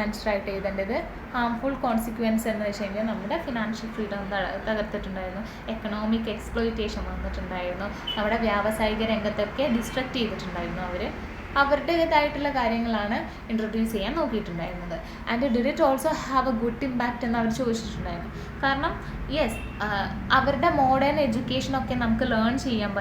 ആൻസർ ആയിട്ട് എഴുതേണ്ടത്. ഹാംഫുൾ കോൺസിക്വൻസ് എന്ന് വെച്ച് കഴിഞ്ഞാൽ നമ്മുടെ ഫിനാൻഷ്യൽ ഫ്രീഡം തകർത്തിട്ടുണ്ടായിരുന്നു, എക്കണോമിക് എക്സ്പ്ലോയിറ്റേഷൻ വന്നിട്ടുണ്ടായിരുന്നു, നമ്മുടെ വ്യാവസായിക രംഗത്തൊക്കെ ഡിസ്ട്രക്റ്റ് ചെയ്തിട്ടുണ്ടായിരുന്നു. അവരുടേതായിട്ടുള്ള കാര്യങ്ങളാണ് ഇൻട്രൊഡ്യൂസ് ചെയ്യാൻ നോക്കിയിട്ടുണ്ടായിരുന്നത്. And did it also have a good impact എന്ന് അവർ ചോദിച്ചിട്ടുണ്ടായിരുന്നു. കാരണം യെസ്, അവരുടെ മോഡേൺ എഡ്യൂക്കേഷനൊക്കെ നമുക്ക് ലേൺ ചെയ്യാൻ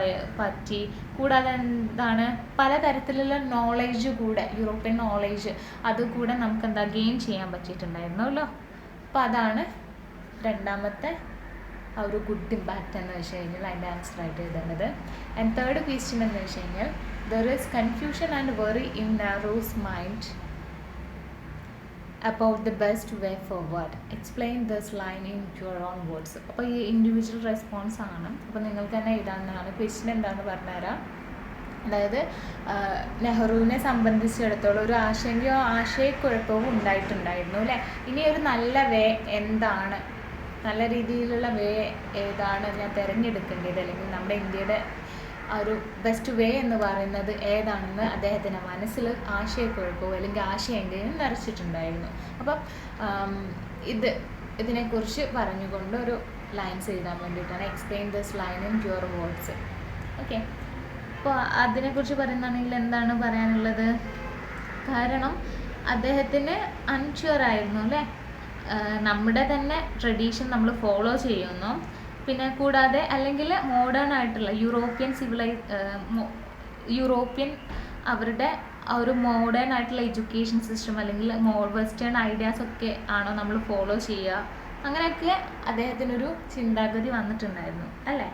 പറ്റി. കൂടാതെ എന്താണ്, പലതരത്തിലുള്ള നോളേജ് കൂടെ, യൂറോപ്യൻ നോളേജ് അതുകൂടെ നമുക്ക് ഗെയിൻ ചെയ്യാൻ പറ്റിയിട്ടുണ്ടായിരുന്നല്ലോ. അപ്പോൾ അതാണ് രണ്ടാമത്തെ ആ ഒരു ഗുഡ് ഇമ്പാക്റ്റ് എന്ന് വെച്ച് കഴിഞ്ഞാൽ അതിൻ്റെ ആൻസർ ആയിട്ട് എഴുതേണ്ടത്. ആൻഡ് തേർഡ് ക്വസ്റ്റ്യൻ എന്ന് വെച്ച് കഴിഞ്ഞാൽ there is confusion and worry in Nehru's mind about the best way forward. Explain this line in your own words. അപ്പോൾ ഈ ഇൻഡിവിജ്വൽ റെസ്പോൺസ് ആണ്. അപ്പോൾ നിങ്ങൾക്ക് തന്നെ എഴുതാവുന്നതാണ്. ക്വസ്റ്റ്യൻ എന്താണെന്ന് പറഞ്ഞുതരാം. അതായത് നെഹ്റുവിനെ സംബന്ധിച്ചിടത്തോളം ഒരു ആശങ്കയോ ആശയക്കുഴപ്പവും ഉണ്ടായിട്ടുണ്ടായിരുന്നു അല്ലേ. ഇനി ഒരു നല്ല വേ എന്താണ്, നല്ല രീതിയിലുള്ള വേ ഏതാണ് ഞാൻ തിരഞ്ഞെടുക്കേണ്ടത്, അല്ലെങ്കിൽ നമ്മുടെ ഇന്ത്യയുടെ ആ ഒരു ബെസ്റ്റ് വേ എന്ന് പറയുന്നത് ഏതാണെന്ന് അദ്ദേഹത്തിൻ്റെ മനസ്സിൽ ആശയക്കുഴപ്പമോ അല്ലെങ്കിൽ ആശയങ്കയും നിറച്ചിട്ടുണ്ടായിരുന്നു. അപ്പം ഇതിനെക്കുറിച്ച് പറഞ്ഞുകൊണ്ട് ഒരു ലൈൻസ് എഴുതാൻ വേണ്ടിയിട്ടാണ്. Explain this line in your words. Okay, അപ്പോൾ അതിനെക്കുറിച്ച് പറയുകയാണെങ്കിൽ എന്താണ് പറയാനുള്ളത്? കാരണം അദ്ദേഹത്തിന് അൺഷ്യൂർ ആയിരുന്നു അല്ലേ, നമ്മുടെ തന്നെ ട്രഡീഷൻ നമ്മൾ ഫോളോ ചെയ്യുന്നു, പിന്നെ കൂടാതെ അല്ലെങ്കിൽ മോഡേൺ ആയിട്ടുള്ള യൂറോപ്യൻ അവരുടെ ആ ഒരു മോഡേൺ ആയിട്ടുള്ള എഡ്യൂക്കേഷൻ സിസ്റ്റം അല്ലെങ്കിൽ വെസ്റ്റേൺ ഐഡിയാസ് ഒക്കെ ആണോ നമ്മൾ ഫോളോ ചെയ്യുക, അങ്ങനെയൊക്കെ അദ്ദേഹത്തിനൊരു ചിന്താഗതി വന്നിട്ടുണ്ടായിരുന്നു അല്ലേ.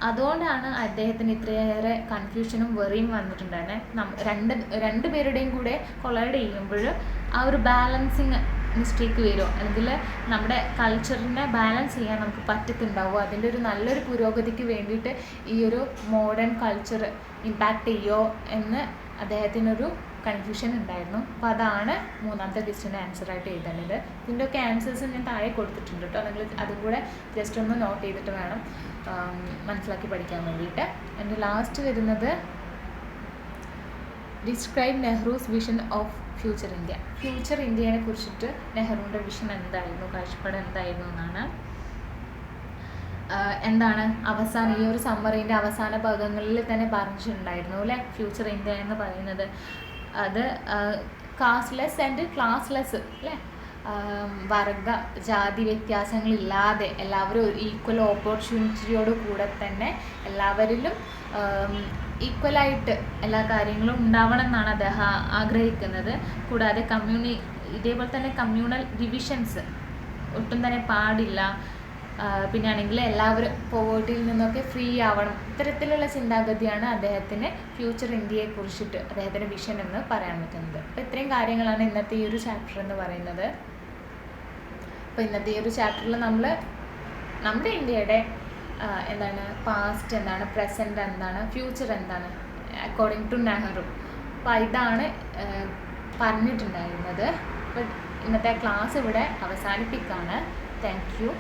അതുകൊണ്ടാണ് അദ്ദേഹത്തിന് ഇത്രയേറെ കൺഫ്യൂഷനും വെറിയും വന്നിട്ടുണ്ടായിരുന്നത്. രണ്ട് പേരുടെയും കൂടെ കൊളൈഡ് ചെയ്യുമ്പോൾ ആ ഒരു ബാലൻസിങ് മിസ്റ്റേക്ക് വരുമോ, അല്ലെങ്കിൽ നമ്മുടെ കൾച്ചറിനെ ബാലൻസ് ചെയ്യാൻ നമുക്ക് പറ്റത്തുണ്ടാവുമോ, അതിൻ്റെ ഒരു നല്ലൊരു പുരോഗതിക്ക് വേണ്ടിയിട്ട് ഈ ഒരു മോഡേൺ കൾച്ചർ ഇമ്പാക്റ്റ് ചെയ്യുമോ എന്ന് അദ്ദേഹത്തിനൊരു കൺഫ്യൂഷൻ ഉണ്ടായിരുന്നു. അപ്പോൾ അതാണ് മൂന്നാമത്തെ ക്വസ്റ്റ്യൻ്റെ ആൻസറായിട്ട് എഴുതേണ്ടത്. ഇതിൻ്റെയൊക്കെ ആൻസേഴ്സ് ഞാൻ താഴെ കൊടുത്തിട്ടുണ്ട് കേട്ടോ, നിങ്ങൾ അതും കൂടെ ജസ്റ്റ് ഒന്ന് നോട്ട് ചെയ്തിട്ട് വേണം മനസ്സിലാക്കി പഠിക്കാൻ വേണ്ടിയിട്ട്. എൻ്റെ ലാസ്റ്റ് വരുന്നത് describe Nehru's vision of future India. Future ഇന്ത്യയെ കുറിച്ചിട്ട് നെഹ്റുവിൻ്റെ വിഷൻ എന്തായിരുന്നു, കാഴ്ചപ്പാട് എന്തായിരുന്നു എന്നാണ്. എന്താണ് ഈ ഒരു സമ്മറിൻ്റെ അവസാന ഭാഗങ്ങളിൽ തന്നെ പറഞ്ഞിട്ടുണ്ടായിരുന്നു അല്ലേ. ഫ്യൂച്ചർ ഇന്ത്യ എന്ന് പറയുന്നത് അത് കാസ്റ്റ്ലെസ് ആൻഡ് ക്ലാസ്ലെസ് അല്ലേ, വർഗ ജാതി വ്യത്യാസങ്ങളില്ലാതെ എല്ലാവരും ഈക്വൽ ഓപ്പർച്യൂണിറ്റിയോട് കൂടെ തന്നെ എല്ലാവരിലും ഈക്വലായിട്ട് എല്ലാ കാര്യങ്ങളും ഉണ്ടാവണം എന്നാണ് അദ്ദേഹം ആഗ്രഹിക്കുന്നത്. കൂടാതെ ഇതേപോലെ തന്നെ കമ്മ്യൂണൽ ഡിവിഷൻസ് ഒട്ടും തന്നെ പാടില്ല. പിന്നെ ആണെങ്കിൽ എല്ലാവരും പോവേർട്ടിയിൽ നിന്നൊക്കെ ഫ്രീ ആവണം. ഇത്തരത്തിലുള്ള ചിന്താഗതിയാണ് അദ്ദേഹത്തിന് ഫ്യൂച്ചർ ഇന്ത്യയെ കുറിച്ചിട്ട് അദ്ദേഹത്തിൻ്റെ വിഷൻ എന്ന് പറയാൻ പറ്റുന്നത്. അപ്പോൾ ഇത്രയും കാര്യങ്ങളാണ് ഇന്നത്തെ ഈ ഒരു ചാപ്റ്റർ എന്ന് പറയുന്നത്. അപ്പോൾ ഇന്നത്തെ ഈ ഒരു ചാപ്റ്ററിൽ നമ്മൾ നമ്മുടെ ഇന്ത്യയുടെ എന്താണ് പാസ്റ്റ് എന്താണ്, പ്രസൻറ്റ് എന്താണ്, ഫ്യൂച്ചർ എന്താണ് അക്കോർഡിംഗ് ടു നെഹ്റു, അപ്പോൾ ഇതാണ് പറഞ്ഞിട്ടുണ്ടായിരുന്നത്. അപ്പോൾ ഇന്നത്തെ ക്ലാസ് ഇവിടെ അവസാനിപ്പിക്കുകയാണ്. Thank you.